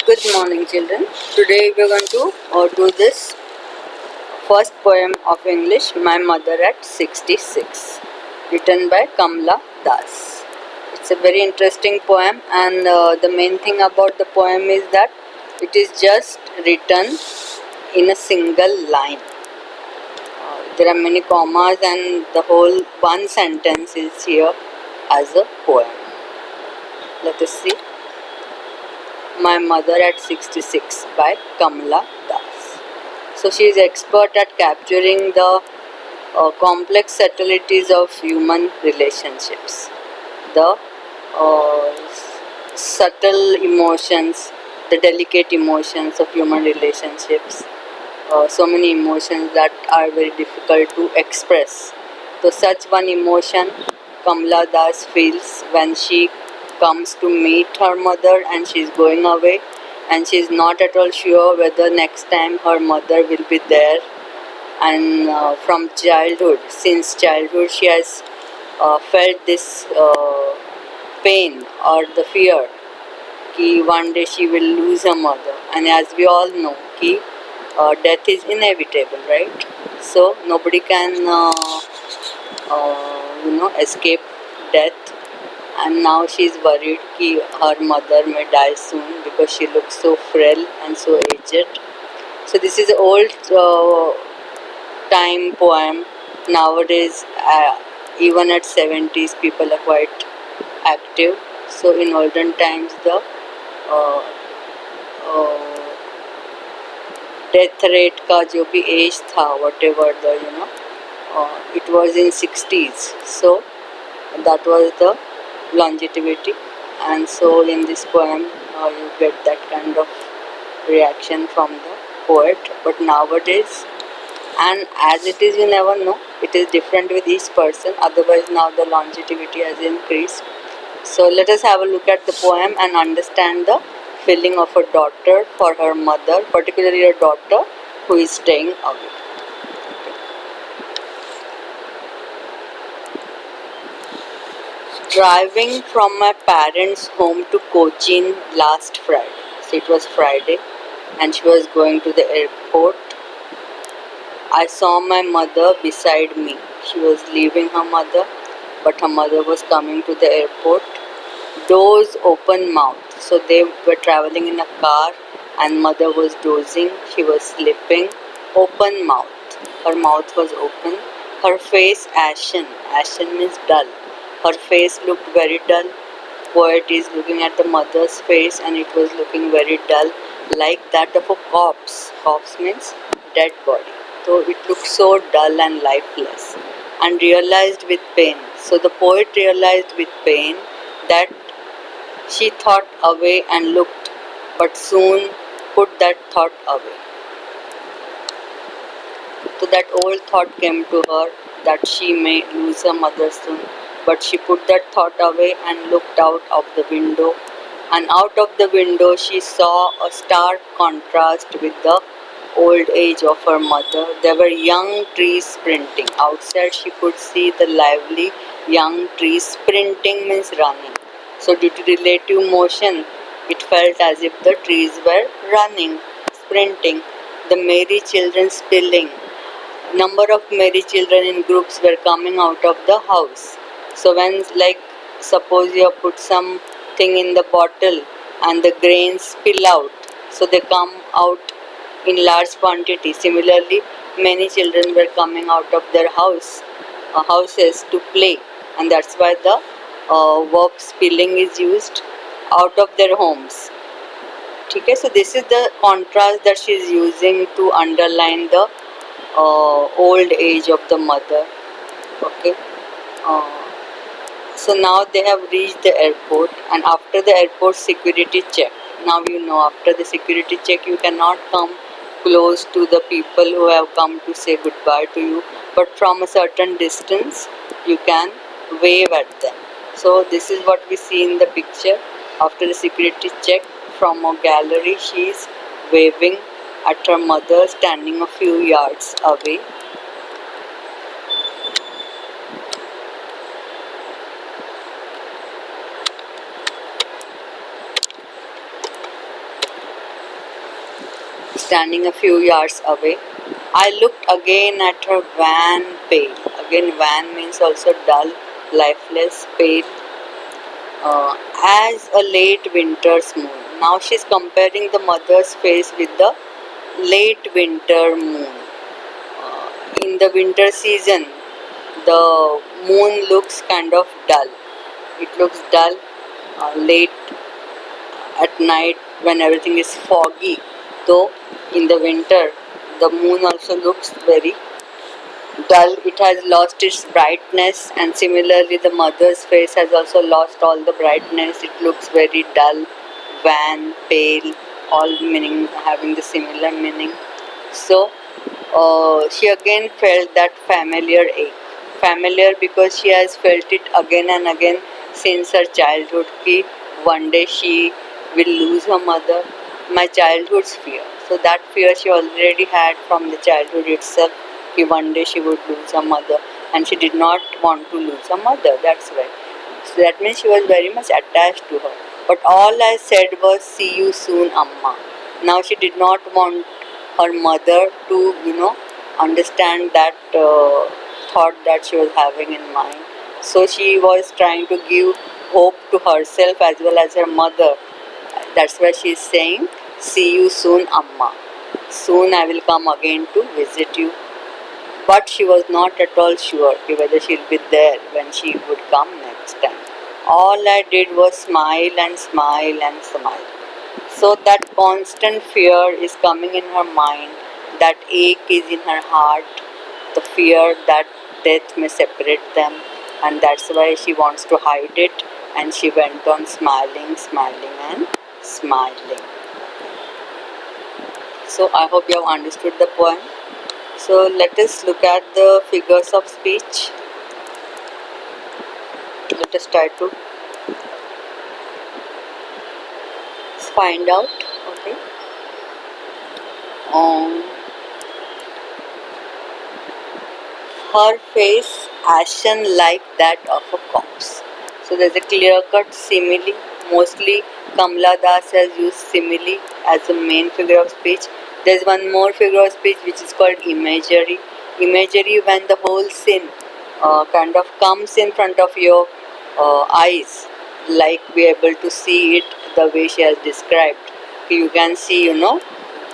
Good morning, children. Today we are going to do this first poem of English, My Mother at 66, written by Kamla Das. It's a very interesting poem, and the main thing about the poem is that it is just written in a single line. There are many commas, and the whole one sentence is here as a poem. Let us see. My Mother at 66 by Kamla Das. So she is expert at capturing the complex subtleties of human relationships, the subtle emotions, the delicate emotions of human relationships. So many emotions that are very difficult to express. So such one emotion Kamla Das feels when she comes to meet her mother and she is going away, and she is not at all sure whether next time her mother will be there. And from childhood, since childhood, she has felt this pain or the fear कि one day she will lose her mother. And as we all know कि death is inevitable, right? So nobody can escape death. And now she is worried कि her mother may die soon because she looks so frail and so aged. So this is an old time poem. Nowadays, even at 70s, people are quite active. So in olden times, the uh, death rate का जो भी age था, whatever the it was in 60s. So that was the longevity, and so in this poem you get that kind of reaction from the poet. But nowadays, and as it is, you never know, it is different with each person. Otherwise, now the longevity has increased. So let us have a look at the poem and understand the feeling of a daughter for her mother, particularly a daughter who is staying away. Driving from my parents' home to Cochin last Friday. So it was Friday, and she was going to the airport. I saw my mother beside me. She was leaving her mother, but her mother was coming to the airport. Doors open mouth. So they were traveling in a car, and mother was dozing. She was sleeping. Open mouth. Her mouth was open. Her face ashen. Ashen means dull. Her face looked very dull. Poet is looking at the mother's face, and it was looking very dull, like that of a corpse. Corpse means dead body. So it looked so dull and lifeless, and realized with pain. So the poet realized with pain that she thought away and looked, but soon put that thought away. So that old thought came to her that she may lose her mother soon, but she put that thought away and looked out of the window. And out of the window she saw a stark contrast with the old age of her mother. There were young trees sprinting. Outside she could see the lively young trees. Sprinting means running. So due to relative motion, it felt as if the trees were running, sprinting. The merry children spilling. Number of merry children in groups were coming out of the house. So when, like, suppose you have put something in the bottle and the grains spill out, so they come out in large quantity. Similarly, many children were coming out of their houses to play, and that's why the verb spilling is used, out of their homes. Okay, so this is the contrast that she is using to underline the old age of the mother. Okay, so now they have reached the airport, and after the airport security check, now you know, after the security check you cannot come close to the people who have come to say goodbye to you, but from a certain distance you can wave at them. So this is what we see in the picture. After the security check, from a gallery she is waving at her mother standing a few yards away. standing a few yards away. I looked again at her wan pale. Again, wan means also dull, lifeless, pale, as a late winter's moon. Now she's comparing the mother's face with the late winter moon. In the winter season, the moon looks kind of dull. It looks dull late at night when everything is foggy. Though in the winter, the moon also looks very dull. It has lost its brightness, and similarly, the mother's face has also lost all the brightness. It looks very dull, wan, pale, all meaning having the similar meaning. So, she again felt that familiar ache. Familiar because she has felt it again and again since her childhood. Ki one day she will lose her mother. My childhood's fear. So that fear she already had from the childhood itself. Ki one day she would lose her mother, and she did not want to lose her mother. That's why. So that means she was very much attached to her. But all I said was, "See you soon, Amma." Now she did not want her mother to, understand that thought that she was having in mind. So she was trying to give hope to herself as well as her mother. That's why she is saying, "See you soon, Amma. Soon I will come again to visit you." But she was not at all sure whether she'll be there when she would come next time. All I did was smile and smile and smile. So that constant fear is coming in her mind, that ache is in her heart, the fear that death may separate them, and that's why she wants to hide it, and she went on smiling, smiling, and smiling. So I hope you have understood the poem. So let us look at the figures of speech. Let us try to find out. Okay. Her face ashen like that of a corpse. So there's a clear-cut simile. Mostly Kamala Das has used simile as a main figure of speech. There's one more figure of speech which is called imagery. Imagery, when the whole scene kind of comes in front of your eyes, like we are able to see it the way she has described. You can see,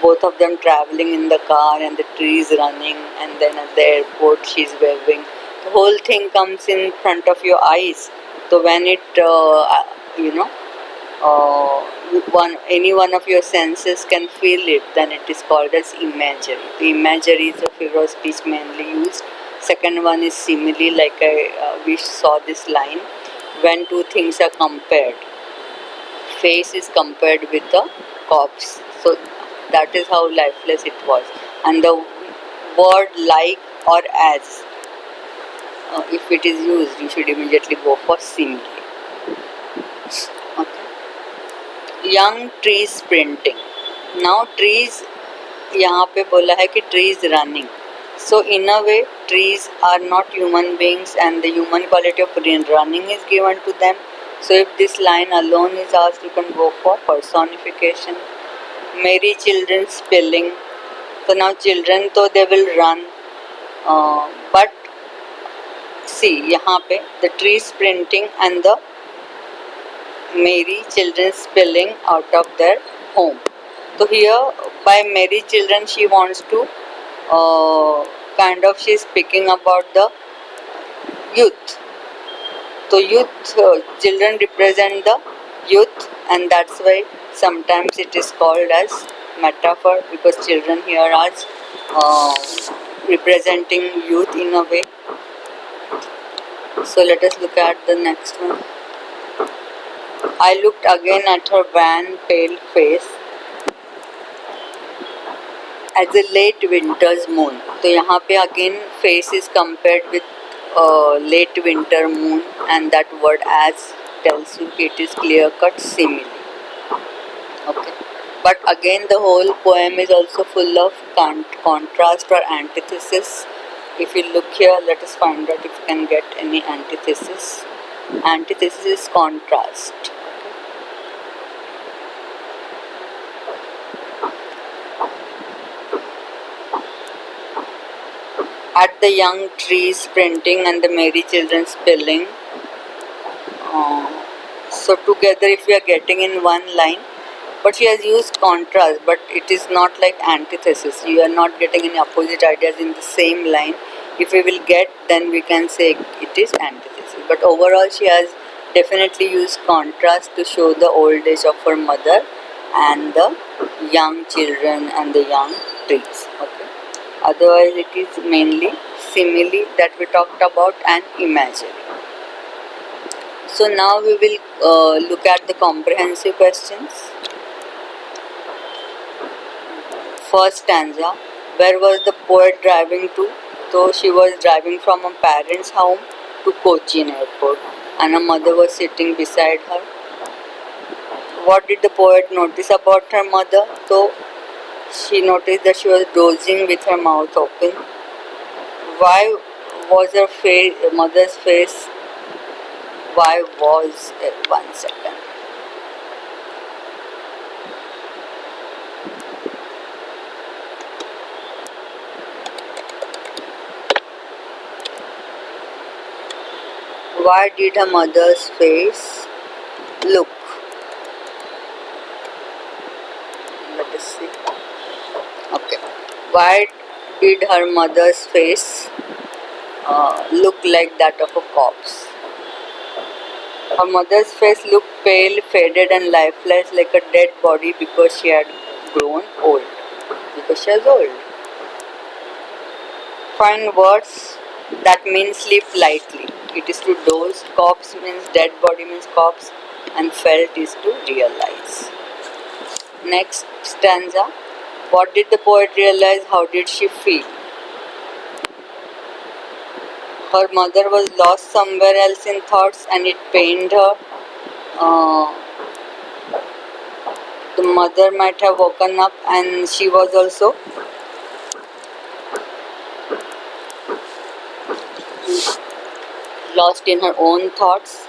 both of them traveling in the car and the trees running, and then at the airport she's waving. The whole thing comes in front of your eyes. So when it, any one of your senses can feel it, then it is called as imagery. The imagery is a figure of speech mainly used. Second one is simile, like we saw this line. When two things are compared, face is compared with the corpse. So that is how lifeless it was. And the word like or as, if it is used, you should immediately go for simile. Okay. Young trees sprinting. Now trees, यहाँ पे बोला है कि trees running. So in a way, trees are not human beings, and the human quality of running is given to them. So if this line alone is asked, you can go for personification. Merry children spelling. So now children, तो they will run. But see, यहाँ पे the tree sprinting and the merry children spilling out of their home. So here, by merry children, she wants to she is speaking about the youth. So youth, children represent the youth, and that's why sometimes it is called as metaphor, because children here are representing youth in a way. So let us look at the next one. I looked again at her wan, pale face as a late winter's moon. तो यहाँ पे again face is compared with late winter moon, and that word as tells you it is clear cut simile. Okay. But again the whole poem is also full of contrast or antithesis. If you look here, let us find out if you can get any antithesis. Antithesis is contrast. At the young trees sprinting and the merry children spilling. So together if we are getting in one line, but she has used contrast, but it is not like antithesis. You are not getting any opposite ideas in the same line. If we will get, then we can say it is antithesis. But overall she has definitely used contrast to show the old age of her mother and the young children and the young trees. Okay. Otherwise it is mainly simile that we talked about and imagery. So now we will look at the comprehensive questions. First stanza, where was the poet driving to? So she was driving from her parents' home to Cochin airport and her mother was sitting beside her. What did the poet notice about her mother? So she noticed that she was dozing with her mouth open. Why was her mother's face? Why was it? 1 second. Why did her mother's face look? Let us see. Okay. Why did her mother's face look like that of a corpse? Her mother's face looked pale, faded, and lifeless like a dead body because she had grown old. Because she was old. Find words that mean sleep lightly. It is to doze. Corpse means dead body means corpse, and felt is to realize. Next stanza. What did the poet realize? How did she feel? Her mother was lost somewhere else in thoughts and it pained her. The mother might have woken up and she was also lost in her own thoughts.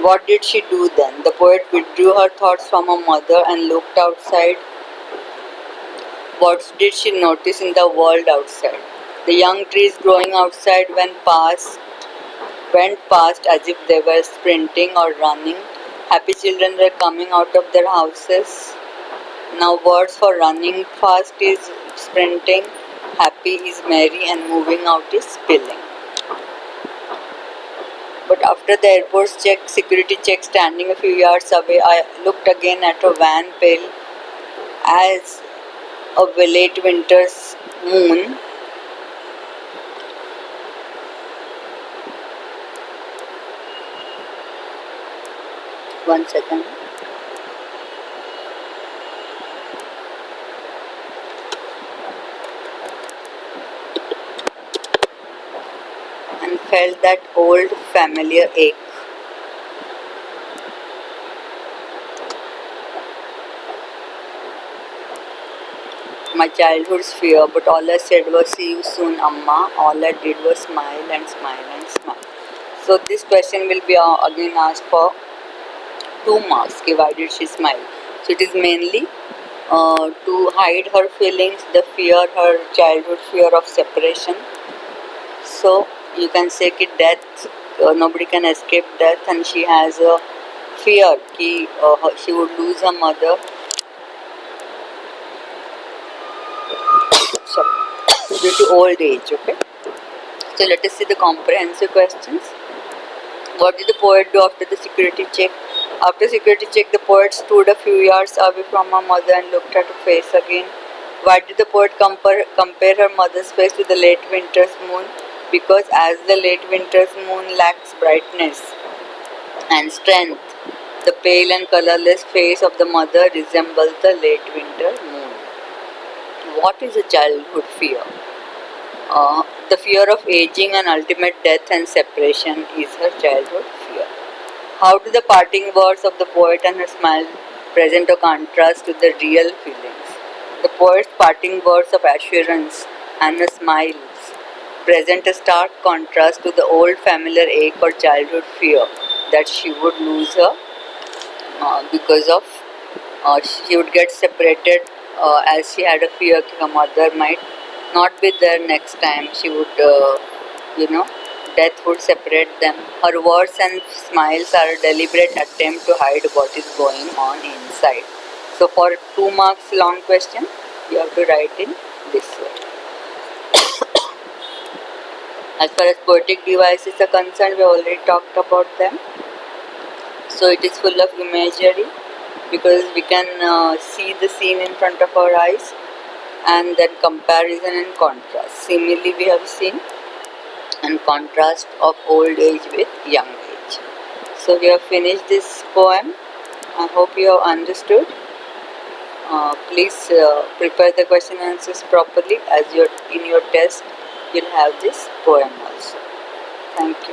What did she do then? The poet withdrew her thoughts from her mother and looked outside. What did she notice in the world outside? The young trees growing outside went past as if they were sprinting or running. Happy children were coming out of their houses. Now words for running fast is sprinting, happy is merry, and moving out is spilling. But after the airport's security check standing a few yards away, I looked again at a van pale as a late winter's moon. One second. And felt that old familiar ache. My childhood's fear, but all I said was see you soon, Amma. All I did was smile and smile and smile. So this question will be again asked for 2 marks. Okay, why did she smile? So it is mainly to hide her feelings, the fear, her childhood fear of separation. So you can say that death, nobody can escape death, and she has a fear that she would lose her mother. Sorry, due to old age. Okay. So let us see the comprehensive questions. What did the poet do after the security check? After security check, the poet stood a few yards away from her mother and looked at her face again. Why did the poet compare her mother's face with the late winter's moon? Because as the late winter's moon lacks brightness and strength, the pale and colorless face of the mother resembles the late winter moon. What is a childhood fear? The fear of aging and ultimate death and separation is her childhood fear. How do the parting words of the poet and her smile present a contrast to the real feelings? The poet's parting words of assurance and her smiles present a stark contrast to the old familiar ache or childhood fear that she would lose her because of she would get separated as she had a fear that her mother might not be there next time. She would, death would separate them. Her words and smiles are a deliberate attempt to hide what is going on inside. So for 2 marks long question, you have to write in this way. As far as poetic devices are concerned, we already talked about them. So it is full of imagery because we can see the scene in front of our eyes, and then comparison and contrast. Similarly, we have seen and contrast of old age with young age. So we have finished this poem. I hope you have understood. Please prepare the question answers properly, as in your test you'll have this poem also. Thank you.